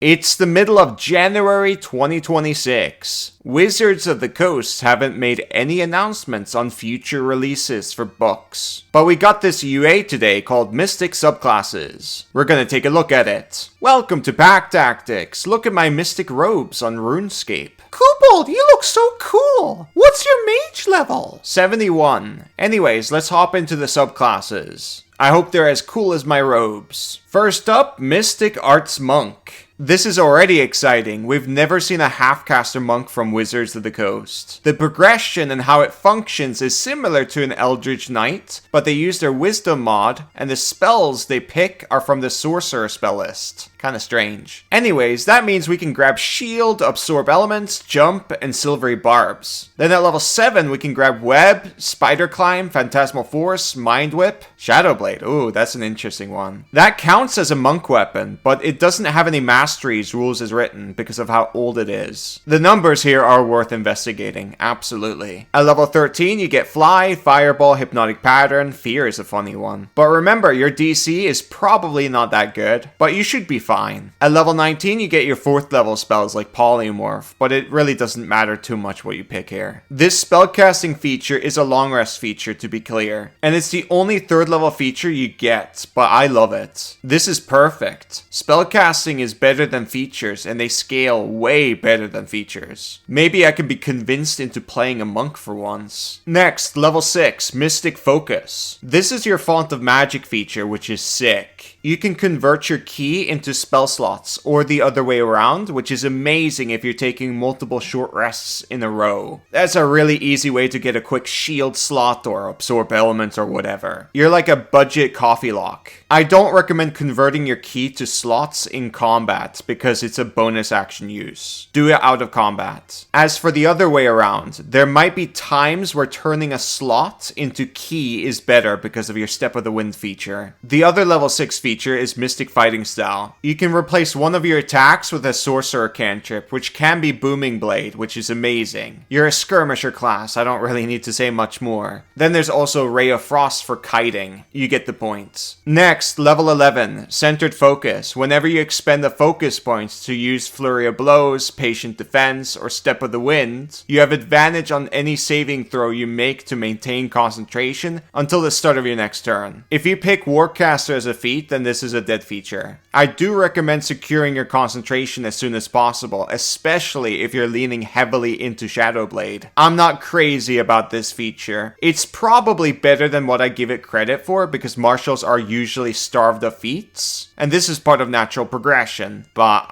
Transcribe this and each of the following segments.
It's the middle of January 2026. Wizards of the Coast haven't made any announcements on future releases for books. But we got this UA today called Mystic Subclasses. We're gonna take a look at it. Welcome to Pack Tactics. Look at my mystic robes on RuneScape. Kobold, you look so cool! What's your mage level? 71. Anyways, let's hop into the subclasses. I hope they're as cool as my robes. First up, Mystic Arts Monk. This is already exciting. We've never seen a half-caster monk from Wizards of the Coast. The progression and how it functions is similar to an Eldritch Knight, but they use their Wisdom mod, and the spells they pick are from the Sorcerer spell list. Kinda strange. Anyways, that means we can grab Shield, Absorb Elements, Jump, and Silvery Barbs. Then at level 7, we can grab Web, Spider Climb, Phantasmal Force, Mind Whip, Shadow Blade. Ooh, that's an interesting one. That counts as a monk weapon, but it doesn't have any masteries rules as written because of how old it is. The numbers here are worth investigating, absolutely. At level 13, you get Fly, Fireball, Hypnotic Pattern, Fear is a funny one. But remember, your DC is probably not that good, but you should be fine. At level 19, you get your 4th level spells like Polymorph, but it really doesn't matter too much what you pick here. This spellcasting feature is a long rest feature, to be clear, and it's the only 3rd level feature you get, but I love it. This is perfect. Spellcasting is better than features, and they scale way better than features. Maybe I can be convinced into playing a monk for once. Next, level 6, Mystic Focus. This is your Font of Magic feature, which is sick. You can convert your ki into spell slots, or the other way around, which is amazing if you're taking multiple short rests in a row. That's a really easy way to get a quick shield slot or absorb elements or whatever. You're like a budget coffee lock. I don't recommend converting your ki to slots in combat because it's a bonus action use. Do it out of combat. As for the other way around, there might be times where turning a slot into ki is better because of your Step of the Wind feature. The other level 6 feature is Mystic Fighting Style. You can replace one of your attacks with a Sorcerer cantrip, which can be Booming Blade, which is amazing. You're a skirmisher class, I don't really need to say much more. Then there's also Ray of Frost for kiting. You get the point. Next, level 11, Centered Focus. Whenever you expend a focus point to use Flurry of Blows, Patient Defense, or Step of the Wind, you have advantage on any saving throw you make to maintain concentration until the start of your next turn. If you pick Warcaster as a feat, then this is a dead feature. I do recommend securing your concentration as soon as possible, especially if you're leaning heavily into Shadow Blade. I'm not crazy about this feature. It's probably better than what I give it credit for because martials are usually starved of feats, and this is part of natural progression, but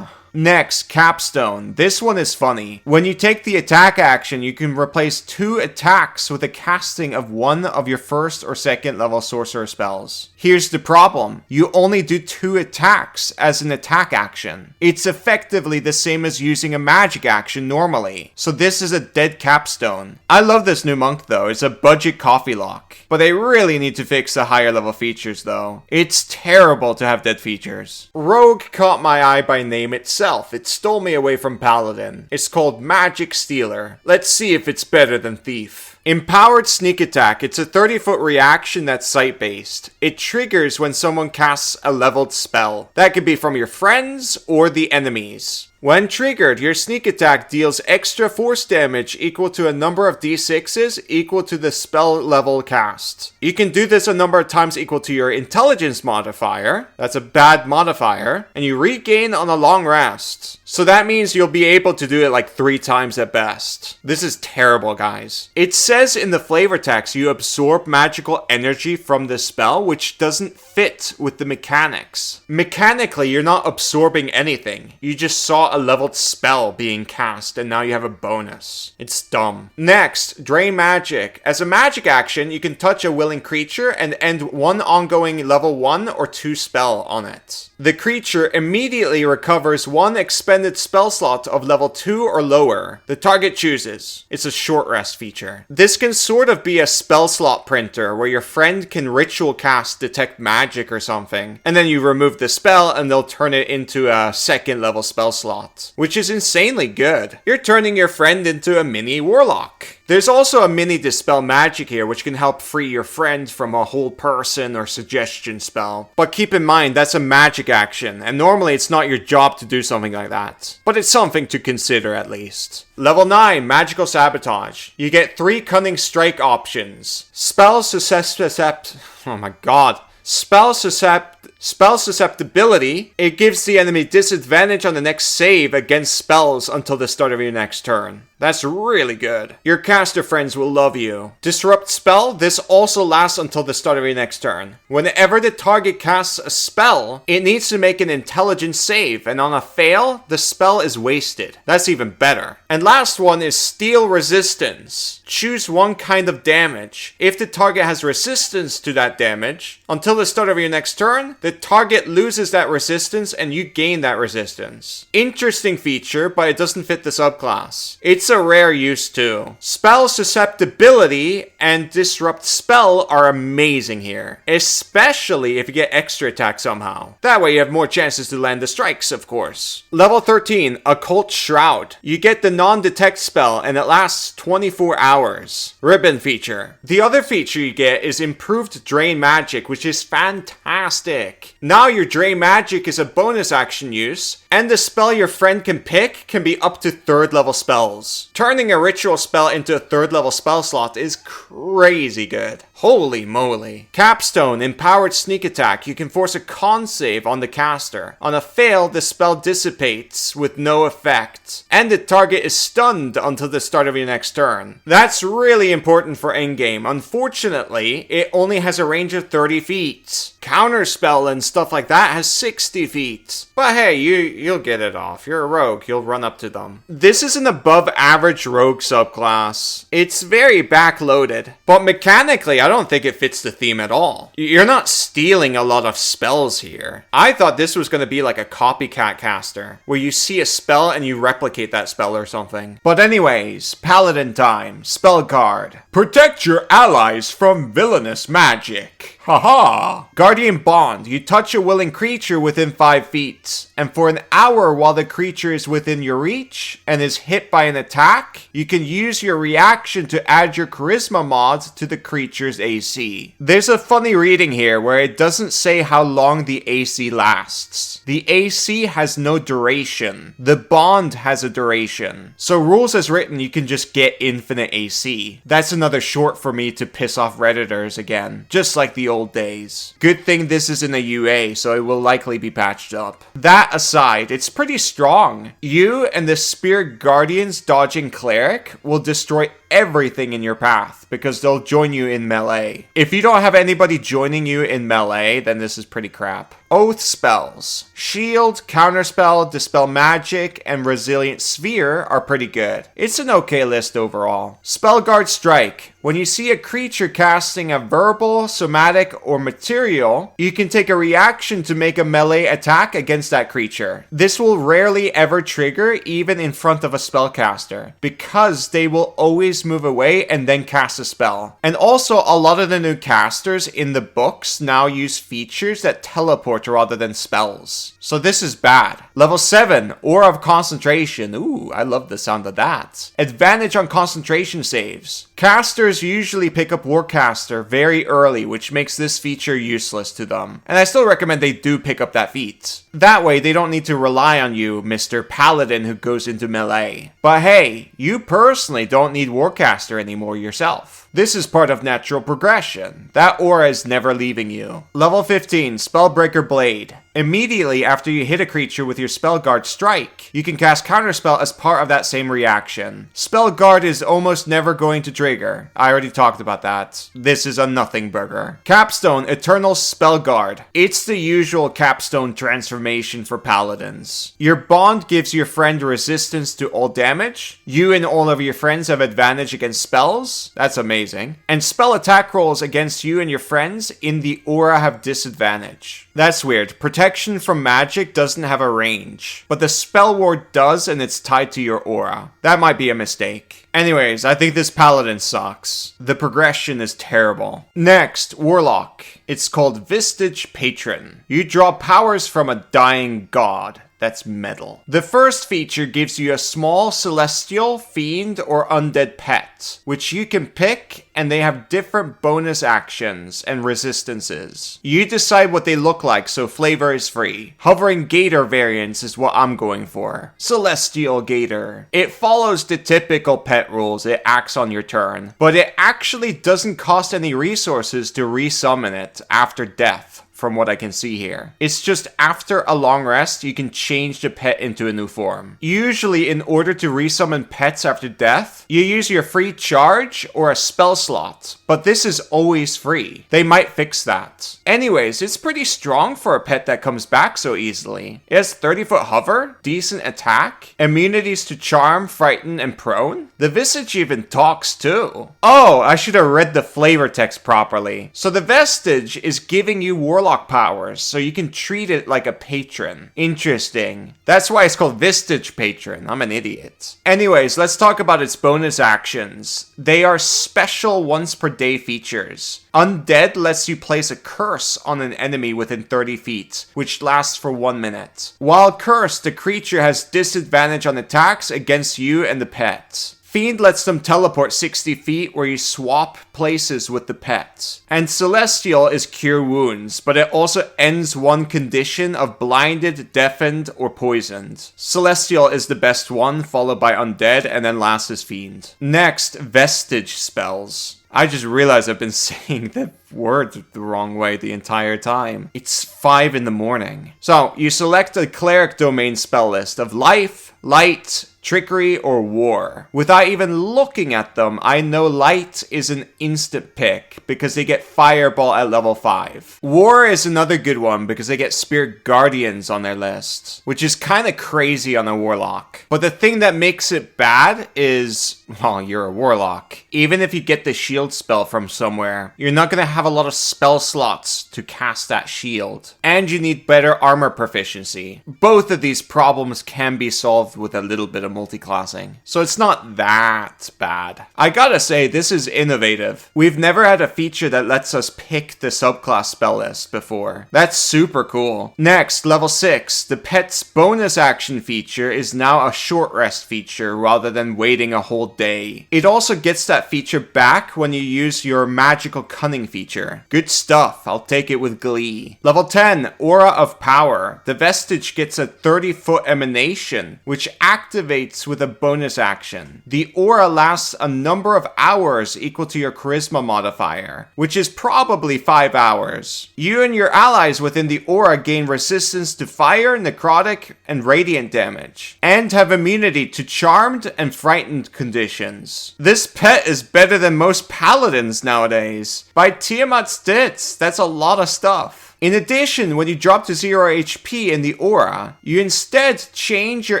Next, Capstone. This one is funny. When you take the attack action, you can replace 2 attacks with a casting of one of your 1st or 2nd level sorcerer spells. Here's the problem. You only do 2 attacks as an attack action. It's effectively the same as using a magic action normally. So this is a dead capstone. I love this new monk though. It's a budget coffee lock. But they really need to fix the higher level features though. It's terrible to have dead features. Rogue caught my eye by name itself. It stole me away from Paladin. It's called Magic Stealer. Let's see if it's better than Thief. Empowered Sneak Attack. It's a 30-foot reaction that's sight-based. It triggers when someone casts a leveled spell. That could be from your friends or the enemies. When triggered, your sneak attack deals extra force damage equal to a number of d6s equal to the spell level cast. You can do this a number of times equal to your intelligence modifier. That's a bad modifier. And you regain on a long rest. So that means you'll be able to do it like 3 times at best. This is terrible, guys. It says in the flavor text you absorb magical energy from the spell, which doesn't fit with the mechanics. Mechanically, you're not absorbing anything. You just saw a leveled spell being cast and now you have a bonus. It's dumb. Next, Drain Magic. As a magic action, you can touch a willing creature and end one ongoing level 1 or 2 spell on it. The creature immediately recovers 1 expended spell slot of level 2 or lower. The target chooses. It's a short rest feature. This can sort of be a spell slot printer where your friend can ritual cast Detect Magic or something, and then you remove the spell and they'll turn it into a 2nd level spell slot, which is insanely good. You're turning your friend into a mini warlock. There's also a mini Dispel Magic here, which can help free your friend from a whole person or suggestion spell. But keep in mind, that's a magic action, and normally it's not your job to do something like that. But it's something to consider at least. Level 9, Magical Sabotage. You get 3 Cunning Strike options. Spell Susceptibility, it gives the enemy disadvantage on the next save against spells until the start of your next turn. That's really good. Your caster friends will love you. Disrupt Spell, this also lasts until the start of your next turn. Whenever the target casts a spell, it needs to make an intelligence save, and on a fail, the spell is wasted. That's even better. And last one is Steel Resistance. Choose one kind of damage. If the target has resistance to that damage, until the start of your next turn, the target loses that resistance and you gain that resistance. Interesting feature, but it doesn't fit the subclass. It's a rare use too. Spell Susceptibility and Disrupt Spell are amazing here, especially if you get extra attack somehow. That way you have more chances to land the strikes, of course. Level 13, Occult Shroud. You get the non-detect spell and it lasts 24 hours. Ribbon feature. The other feature you get is Improved Drain Magic, which is fantastic. Now your Drain Magic is a bonus action use, and the spell your friend can pick can be up to 3rd level spells. Turning a ritual spell into a 3rd level spell slot is crazy good. Holy moly. Capstone, Empowered Sneak Attack. You can force a con save on the caster. On a fail, the spell dissipates with no effect, and the target is stunned until the start of your next turn. That's really important for endgame. Unfortunately, it only has a range of 30 feet. Counterspell and stuff like that has 60 feet. But hey, you'll get it off. You're a rogue, you'll run up to them. This is an above average rogue subclass. It's very backloaded, but mechanically I don't think it fits the theme at all. You're not stealing a lot of spells here. I thought this was going to be like a copycat caster, where you see a spell and you replicate that spell or something. But anyways, Paladin time. Spell card. Protect your allies from villainous magic. Haha! Guardian Bond. You touch a willing creature within 5 feet, and for an hour while the creature is within your reach and is hit by an attack, you can use your reaction to add your charisma mod to the creature's AC. There's a funny reading here where it doesn't say how long the AC lasts. The AC has no duration. The bond has a duration. So rules as written, you can just get infinite AC. That's another short for me to piss off Redditors again, just like the old days. Good thing this is in a UA, so it will likely be patched up. That aside, it's pretty strong. You and the Spirit Guardians dodging Cleric will destroy everything in your path because they'll join you in melee. If you don't have anybody joining you in melee, then this is pretty crap. Oath spells. Shield, Counterspell, Dispel Magic, and Resilient Sphere are pretty good. It's an okay list overall. Spellguard Strike. When you see a creature casting a verbal, somatic, or material, you can take a reaction to make a melee attack against that creature. This will rarely ever trigger even in front of a spellcaster, because they will always move away and then cast a spell. And also, a lot of the new casters in the books now use features that teleport rather than spells. So this is bad. Level 7, Aura of Concentration. Ooh, I love the sound of that. Advantage on concentration saves. Casters usually pick up Warcaster very early, which makes this feature useless to them. And I still recommend they do pick up that feat. That way, they don't need to rely on you, Mr. Paladin who goes into melee. But hey, you personally don't need Warcaster anymore yourself. This is part of natural progression. That aura is never leaving you. Level 15, Spellbreaker Blade. Immediately after you hit a creature with your Spellguard Strike, you can cast Counterspell as part of that same reaction. Spellguard is almost never going to trigger. I already talked about that. This is a nothing burger. Capstone, Eternal Spellguard. It's the usual capstone transformation for paladins. Your bond gives your friend resistance to all damage. You and all of your friends have advantage against spells. That's amazing. And spell attack rolls against you and your friends in the aura have disadvantage. That's weird. Protection from magic doesn't have a range, but the spell ward does, and it's tied to your aura. That might be a mistake. Anyways, I think this paladin sucks. The progression is terrible. Next, Warlock. It's called Vistage Patron. You draw powers from a dying god. that's metal. The first feature gives you a small celestial, fiend, or undead pet, which you can pick, and they have different bonus actions and resistances. You decide what they look like, so flavor is free. Hovering gator variants is what I'm going for. Celestial gator. It follows the typical pet rules, it acts on your turn, but it actually doesn't cost any resources to resummon it after death. From what I can see here. It's just after a long rest, you can change the pet into a new form. Usually, in order to resummon pets after death, you use your free charge or a spell slot, but this is always free. They might fix that. Anyways, it's pretty strong for a pet that comes back so easily. It has 30-foot hover, decent attack, immunities to charm, frighten, and prone. The Visage even talks too. Oh, I should have read the flavor text properly. So the Vestige is giving you Warlock powers, so you can treat it like a patron. Interesting. That's why it's called Vistage Patron. I'm an idiot. Anyways, let's talk about its bonus actions. They are special once per day features. Undead lets you place a curse on an enemy within 30 feet, which lasts for 1 minute. While cursed, the creature has disadvantage on attacks against you and the pet. Fiend lets them teleport 60 feet where you swap places with the pet. And Celestial is Cure Wounds, but it also ends one condition of blinded, deafened, or poisoned. Celestial is the best one, followed by Undead, and then last is Fiend. Next, Vestige spells. I just realized I've been saying the word the wrong way the entire time. It's 5 in the morning. So, you select a cleric domain spell list of Life, Light, Trickery, or War. Without even looking at them, I know Light is an instant pick because they get Fireball at level 5. War is another good one because they get Spirit Guardians on their list, which is kind of crazy on a Warlock. But the thing that makes it bad is, well, you're a Warlock. Even if you get the shield spell from somewhere, you're not going to have a lot of spell slots to cast that shield. And you need better armor proficiency. Both of these problems can be solved with a little bit of multiclassing. So it's not that bad. I gotta say, this is innovative. We've never had a feature that lets us pick the subclass spell list before. That's super cool. Next, level 6. The pet's bonus action feature is now a short rest feature rather than waiting a whole day. It also gets that feature back when you use your magical cunning feature. Good stuff. I'll take it with glee. Level 10. Aura of Power. The Vestige gets a 30-foot emanation, which activates with a bonus action. The aura lasts a number of hours equal to your charisma modifier, which is probably 5 hours. You and your allies within the aura gain resistance to fire, necrotic, and radiant damage, and have immunity to charmed and frightened conditions. This pet is better than most paladins nowadays. By Tiamat's tits, that's a lot of stuff. In addition, when you drop to 0 HP in the aura, you instead change your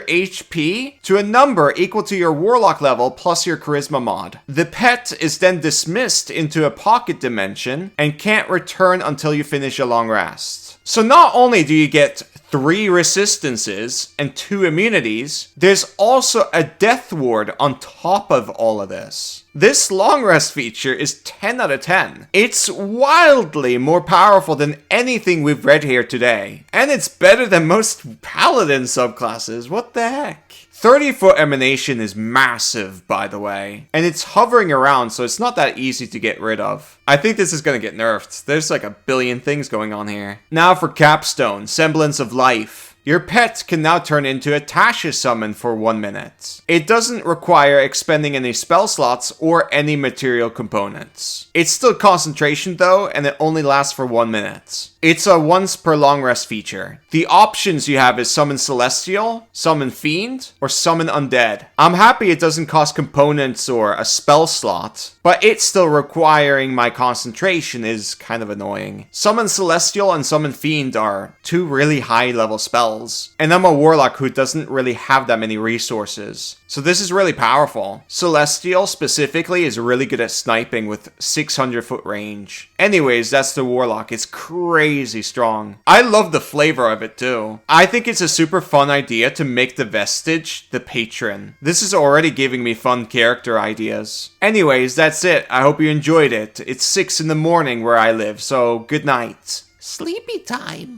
HP to a number equal to your warlock level plus your charisma mod. The pet is then dismissed into a pocket dimension and can't return until you finish a long rest. So not only do you get 3 resistances and 2 immunities, there's also a death ward on top of all of this. This long rest feature is 10 out of 10. It's wildly more powerful than anything we've read here today. And it's better than most paladin subclasses. What the heck? 30-foot emanation is massive, by the way. And it's hovering around, so it's not that easy to get rid of. I think this is gonna get nerfed. There's like a billion things going on here. Now for Capstone, Semblance of Life. Your pet can now turn into a Tasha summon for 1 minute. It doesn't require expending any spell slots or any material components. It's still concentration though, and it only lasts for 1 minute. It's a once per long rest feature. The options you have is Summon Celestial, Summon Fiend, or Summon Undead. I'm happy it doesn't cost components or a spell slot, but it still requiring my concentration is kind of annoying. Summon Celestial and Summon Fiend are 2 really high level spells, and I'm a warlock who doesn't really have that many resources. So this is really powerful. Celestial specifically is really good at sniping with 600-foot range. Anyways, that's the warlock. It's crazy strong. I love the flavor of it too. I think it's a super fun idea to make the Vestige the patron. This is already giving me fun character ideas. Anyways, that's it. I hope you enjoyed it. It's 6 in the morning where I live, so good night. Sleepy time.